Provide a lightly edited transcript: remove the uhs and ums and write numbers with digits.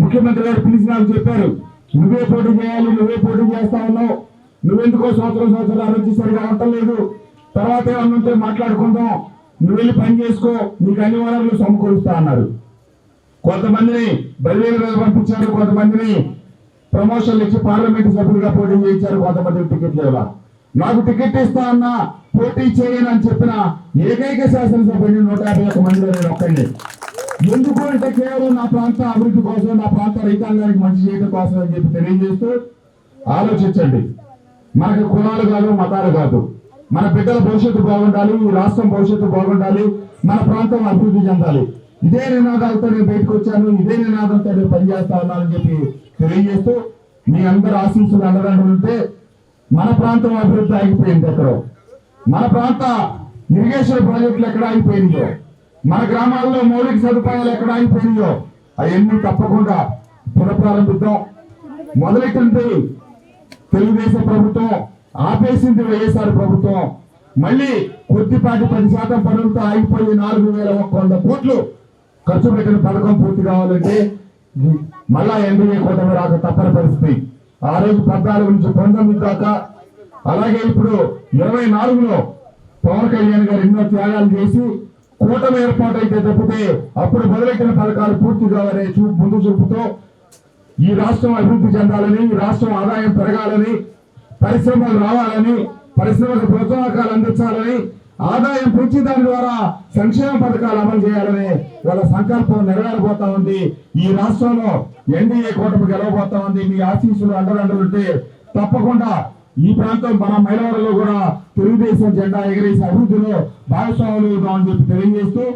ముఖ్యమంత్రి గారు పిలిచి నాకు చెప్పారు, నువ్వే పోటీ చేయాలి, నువ్వే పోటీ చేస్తా ఉన్నావు, నువ్వెందుకో సంవత్సరాలు వచ్చి సరిగా ఉండలేదు, తర్వాత ఏమన్నా ఉంటే మాట్లాడుకుందాం, నువ్వు వెళ్ళి పని చేసుకో, నీకు అన్ని వనరులు సమకూరుస్తా అన్నారు. కొంతమందిని బదిలీల మీద పంపించారు, కొంతమందిని ప్రమోషన్లు ఇచ్చి పార్లమెంట్ సభ్యులుగా పోటీ చేయించారు, కొంతమందికి టికెట్ లేవా. నాకు టికెట్ ఇస్తా అన్నా పోటీ చేయను అని చెప్పిన ఏకైక శాసనసభ్యుని 151 మందిలో నేను ఒక్కడిని. ఎందుకు అంటే కేవలం నా ప్రాంత అభివృద్ధి కోసం, నా ప్రాంత రైతాంగానికి మంచి చేయడం కోసం అని చెప్పి తెలియజేస్తూ ఆలోచించండి. మనకు కులాలు కాదు, మతాలు కాదు, మన బిడ్డల భవిష్యత్తు బాగుండాలి, ఈ రాష్ట్రం భవిష్యత్తు బాగుండాలి, మన ప్రాంతం అభివృద్ధి చెందాలి. ఇదే నినాదాలతో నేను బయటకు వచ్చాను, ఇదే నినాదంతో నేను పనిచేస్తా ఉన్నానని చెప్పి తెలియజేస్తూ మీ అందరి ఆశీస్సులు అండదండలుంటే మన ప్రాంతం అభివృద్ధి ఆగిపోయింది ఎక్కడో, మన ప్రాంత ఇరిగేషన్ ప్రాజెక్టులు ఎక్కడ ఆగిపోయినాయో, మన గ్రామాల్లో మౌలిక సదుపాయాలు ఎక్కడ ఆగిపోయినాయో అవన్నీ తప్పకుండా పునఃప్రారంభిద్దాం. మొదలెట్టింది తెలుగుదేశం ప్రభుత్వం, ఆపేసింది వైఎస్ఆర్ ప్రభుత్వం. మళ్ళీ కొద్దిపాటి 10% పనులతో ఆగిపోయి 4100 కోట్లు ఖర్చు పెట్టిన పథకం పూర్తి కావాలంటే మళ్ళా ఎన్డీఏ కూటమి రాక తప్పని పరిస్థితి. ఆ రోజు 14 నుంచి 19 దాకా, అలాగే ఇప్పుడు 24లో పవన్ కళ్యాణ్ గారు ఎన్నో త్యాగాలు చేసి కూటమి ఏర్పాటైతే తప్పితే అప్పుడు మొదలెట్టిన పథకాలు పూర్తి కావాలనే ముందు చూపుతో ఈ రాష్ట్రం అభివృద్ధి చెందాలని, ఈ రాష్ట్రం ఆదాయం పెరగాలని, పరిశ్రమలు రావాలని, పరిశ్రమలకు ప్రోత్సాహకాలు అందించాలని, ఆదాయం పెంచి దాని ద్వారా సంక్షేమ పథకాలు అమలు చేయాలని వాళ్ళ సంకల్పం నెరవేరబోతా ఉంది. ఈ రాష్ట్రంలో ఎన్డీఏ కూటమి గెలవబోతా ఉంది. మీ ఆశీస్సులు అండదండలుంటే తప్పకుండా ఈ ప్రాంతం మన మైలవరంలో కూడా తెలుగుదేశం జెండా ఎగిరేసి అభివృద్ధిలో భాగస్వాములు అని చెప్పి తెలియజేస్తూ